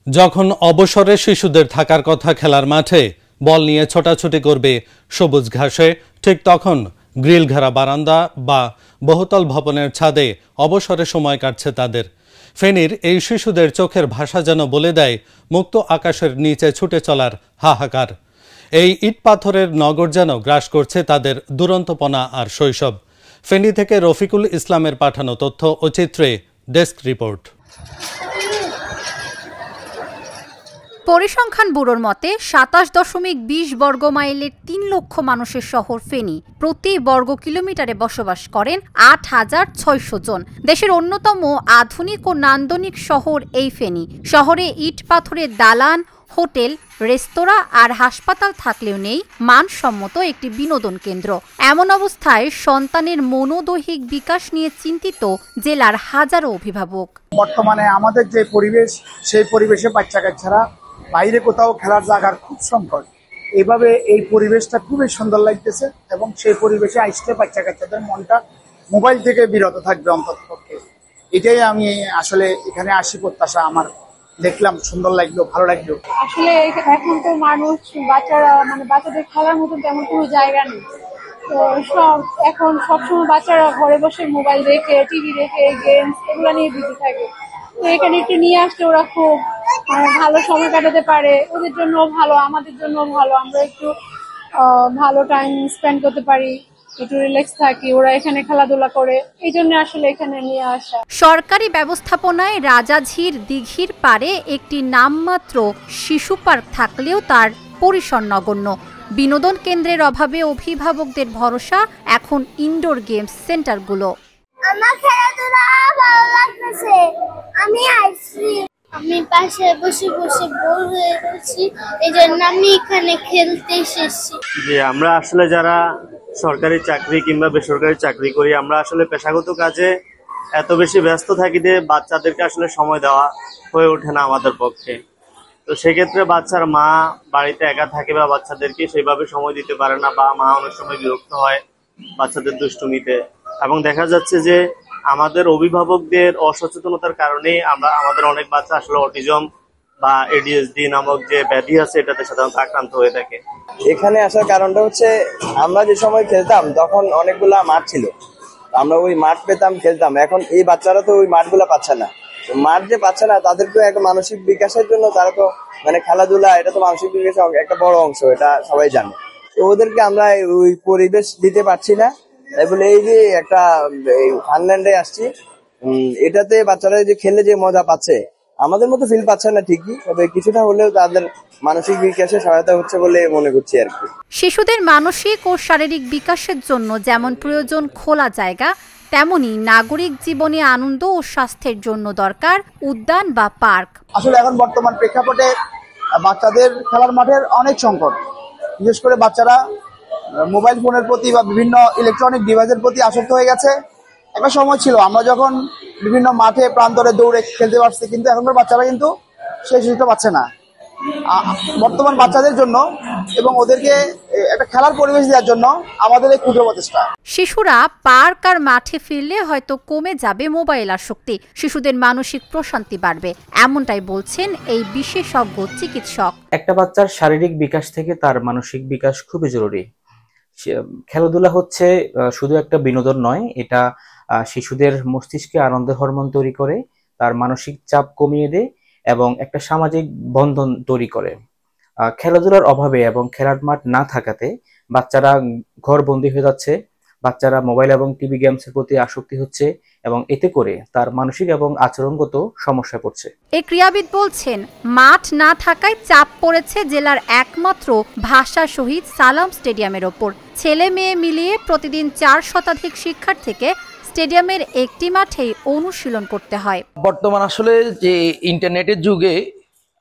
যখন অবসরে শিশুদের থাকার কথা খেলার মাঠে বল নিয়ে ছোটাছুটি করবে সবুজ ঘাসে, ঠিক তখন গ্রিল ঘেরা বারান্দা বা বহুতল ভবনের ছাদে অবসরে সময় কাটছে তাদের। ফেনীর এই শিশুদের চোখের ভাষা যেন বলে দেয় মুক্ত আকাশের নিচে ছুটে চলার হাহাকার। এই ইট পাথরের নগর যেন গ্রাস করছে তাদের দুরন্তপনা আর শৈশব। ফেনী থেকে রফিকুল ইসলামের পাঠানো তথ্য ও চিত্রে ডেস্ক রিপোর্ট। পরিসংখ্যান ব্যুরোর মতে ২৭.২০ বর্গ মাইলের ৩ লক্ষ মানুষের শহর ফেনী। প্রতি বর্গ কিলোমিটারে বসবাস করেন ৮,৬০০ জন। দেশের অন্যতম আধুনিক ও নান্দনিক শহর এই ফেনী। শহরে ইট পাথরের দালান, হোটেল, রেস্তোরাঁ আর হাসপাতাল থাকলেও নেই মানসম্মত একটি বিনোদন কেন্দ্র। এমন অবস্থায় সন্তানের মনোদৈহিক বিকাশ নিয়ে চিন্তিত জেলার হাজারো অভিভাবক। বর্তমানে আমাদের যে পরিবেশ, সেই পরিবেশে বাচ্চা কাচ্চারা বাইরে কোথাও খেলার জায়গার খুব সংকট। এইভাবে এই পরিবেশটা খুবই সুন্দর লাগতেছে এবং সেই পরিবেশে আসলে বাচ্চা কাচ্চাদের মনটা মোবাইল থেকে বিরত থাকবে অন্ততপক্ষে। এটাই আমি আসলে এখানে আসি প্রত্যাশা আমার। দেখলাম, সুন্দর লাগলো, ভালো লাগলো। আসলে এখন তো মানুষ বাচ্চাদের খেলার মতন তেমন কোনো জায়গা নেই। তো এখন সবসময় বাচ্চারা ঘরে বসে মোবাইল দেখে, টিভি দেখে, গেমস এগুলো নিয়ে বিজি থাকে। তো এখানে একটু নিয়ে আসলে ওরা খুব ভালো সময় কাটাতে পারে। ওদের জন্য ভালো, আমাদের জন্য ভালো। আমরা একটু ভালো টাইম স্পেন্ড করতে পারি, একটু রিল্যাক্স থাকি। ওরা এখানে খেলাধুলা করে, এই জন্য আসলে এখানে নিয়ে আসা। সরকারি ব্যবস্থাপনায় রাজাঝির দিঘির পারে একটি নামমাত্র শিশু পার্ক থাকলেও তার পরিসর নগণ্য। বিনোদন কেন্দ্রের অভাবে অভিভাবকদের ভরসা এখন ইনডোর গেমস সেন্টারগুলো। আমার খেলাধুলা ভালো লাগতেছে, আমি পাশে বসে বসে বোর হয়ে গেছি, এই জন্য আমি এখানে খেলতে এসেছি। যে আমরা আসলে যারা সরকারি চাকরি কিংবা বেসরকারি চাকরি করি, আমরা আসলে পেশাগত কাজে এত বেশি ব্যস্ত থাকি যে বাচ্চাদেরকে আসলে সময় দেওয়া হয়ে ওঠে না আমাদের পক্ষে। তো সেক্ষেত্রে বাচ্চার মা বাড়িতে একা থাকে বা বাচ্চাদেরকে সেইভাবে সময় দিতে পারে না, বা মা অনেক সময় বিরক্ত হয় বাচ্চাদের দুষ্টুমিতে। এবং দেখা যাচ্ছে যে আমাদের অভিভাবকদের অসচেতনতার কারণে আমাদের অনেক বাচ্চা আসলে অটিজম বা এডিএসডি নামক যে ব্যাধি আছে এটাতে সাধারণত আক্রান্ত হয়ে থাকে। এখানে আসার কারণটা হচ্ছে, আমরা যে সময় খেলতাম তখন অনেকগুলা মাঠ ছিল, আমরা ওই মাঠ পেতাম, খেলতাম। এখন এই বাচ্চারা তো ওই মাঠগুলা পাচ্ছে না। মাঠ যে পাচ্ছে না, তাদেরকে একটা মানসিক বিকাশের জন্য তারা তো খেলাধুলা, এটা তো মানসিক বিকাশের একটা বড় অংশ, এটা সবাই জানে। তো ওদেরকে আমরা ওই পরিবেশ দিতে পারছি না। তাই বলে এই যে একটা ফানল্যান্ডে আসছি, এটাতে বাচ্চারা যে খেলে যে মজা পাচ্ছে, আমাদের মতো ফিল পাচ্ছে না ঠিকই, তবে কিছুটা হলেও তাদের মানসিক বিকাশে সহায়তা হচ্ছে বলে মনে করছি আর কি। শিশুদের মানসিক ও শারীরিক বিকাশের জন্য যেমন প্রয়োজন খোলা জায়গা, তেমনি নাগরিক জীবনে আনন্দ ও স্বাস্থ্যের জন্য দরকার উদ্যান বা পার্ক। আসলে এখন বর্তমান প্রেক্ষাপটে বাচ্চাদের খেলার মাঠের অনেক সংকট। বিশেষ করে বাচ্চারা মোবাইল ফোনের প্রতি বা বিভিন্ন ইলেকট্রনিক ডিভাইসের প্রতি আসক্ত হয়ে গেছে। একটা সময় ছিল আমরা যখন বিভিন্ন মাঠে প্রান্তরে দৌড়ে খেলতে পারছি, কিন্তু এখনকার বাচ্চারা কিন্তু সেই সুযোগটা পাচ্ছে না। বর্তমান বাচ্চাদের জন্য এবং ওদেরকে একটা খেলার পরিবেশ দেওয়ার জন্য আমাদের এই ক্ষুদ্র প্রচেষ্টা। শিশুরা পার্ক আর মাঠে ফিরলে হয়তো কমে যাবে মোবাইল আসক্তি, শিশুদের মানসিক প্রশান্তি বাড়বে, এমনটাই বলছেন এই বিশেষজ্ঞ চিকিৎসক। একটা বাচ্চার শারীরিক বিকাশ থেকে তার মানসিক বিকাশ খুবই জরুরি। খেলাধুলা হচ্ছে শুধু একটা বিনোদন নয়, এটা শিশুদের মস্তিষ্কে আনন্দের হরমোন তৈরি করে, তার মানসিক চাপ কমিয়ে দেয় এবং একটা সামাজিক বন্ধন তৈরি করে। খেলাধুলার অভাবে এবং খেলার মাঠ না থাকাতে বাচ্চারা ঘরবন্দি হয়ে যাচ্ছে, বাচ্চারা মোবাইল এবং টিভি গেমসের প্রতি আসক্তি হচ্ছে এবং এতে করে তার মানসিক এবং আচরণগত সমস্যা পড়ছে। এই ক্রীড়াবিদ বলছেন, মাঠ না থাকায় চাপ পড়েছে জেলার একমাত্র ভাষা শহীদ সালাম স্টেডিয়ামের ওপর। ছেলে মেয়ে মিলিয়ে প্রতিদিন ৪ শতাধিক শিক্ষার্থীকে স্টেডিয়ামের একটি মাঠেই অনুশীলন করতে হয়। বর্তমান আসলে যে ইন্টারনেটের যুগে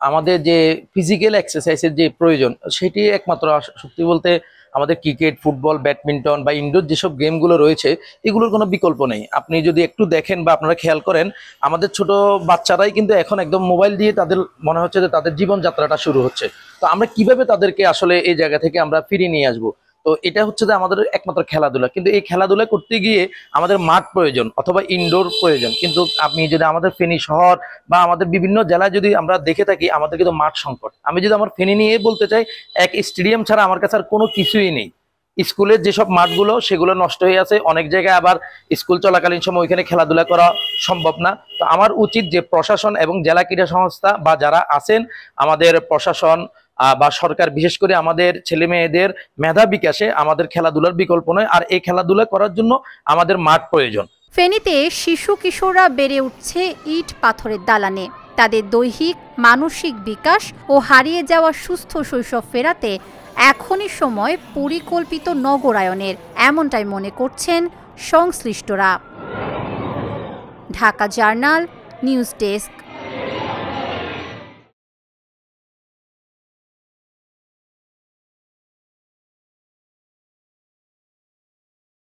আমাদের যে ফিজিক্যাল এক্সারসাইজের যে প্রয়োজন, সেটি একমাত্র সত্যি বলতে আমাদের ক্রিকেট, ফুটবল, ব্যাডমিন্টন বা ইনডোর যেসব গেমগুলো রয়েছে, এগুলোর কোনো বিকল্প নেই। আপনি যদি একটু দেখেন বা আপনারা খেয়াল করেন, আমাদের ছোট বাচ্চারাই কিন্তু এখন একদম মোবাইল দিয়ে তাদের মনে হচ্ছে যে তাদের জীবনযাত্রাটা শুরু হচ্ছে। তো আমরা কিভাবে তাদেরকে আসলে এই জায়গা থেকে আমরা ফিরিয়ে নিয়ে আসবো? তো এটা হচ্ছে যে আমাদের একমাত্র খেলাধুলা, কিন্তু এই খেলাধুলা করতে গিয়ে আমাদের মাঠ প্রয়োজন অথবা ইনডোর প্রয়োজন। কিন্তু আপনি যদি আমাদের ফেনী শহর বা আমাদের বিভিন্ন জেলায় যদি আমরা দেখে থাকি, আমাদের কিন্তু মাঠ সংকট। আমি যদি আমার ফেনী নিয়ে বলতে চাই, এক স্টেডিয়াম ছাড়া আমার কাছে আর কোনো কিছুই নেই। স্কুলের যেসব মাঠগুলো সেগুলো নষ্ট হয়ে আছে, অনেক জায়গায় আবার স্কুল চলাকালীন সময় ওইখানে খেলাধুলা করা সম্ভব না। তো আমার উচিত যে প্রশাসন এবং জেলা ক্রীড়া সংস্থা বা যারা আছেন আমাদের প্রশাসন বা সরকার, বিশেষ করে আমাদের ছেলে মেয়েদের মেধা বিকাশে আমাদের খেলাধুলার বিকল্প নয়, আর এই খেলাধুলা করার জন্য আমাদের মাঠ প্রয়োজন। ফেনীতে শিশু কিশোররা বেড়ে উঠছে ইট পাথরের দালানে। তাদের দৈহিক মানসিক বিকাশ ও হারিয়ে যাওয়া সুস্থ শৈশব ফেরাতে এখনই সময় পরিকল্পিত নগরায়নের, এমনটাই মনে করছেন সংশ্লিষ্টরা। Dhaka journal, news desk.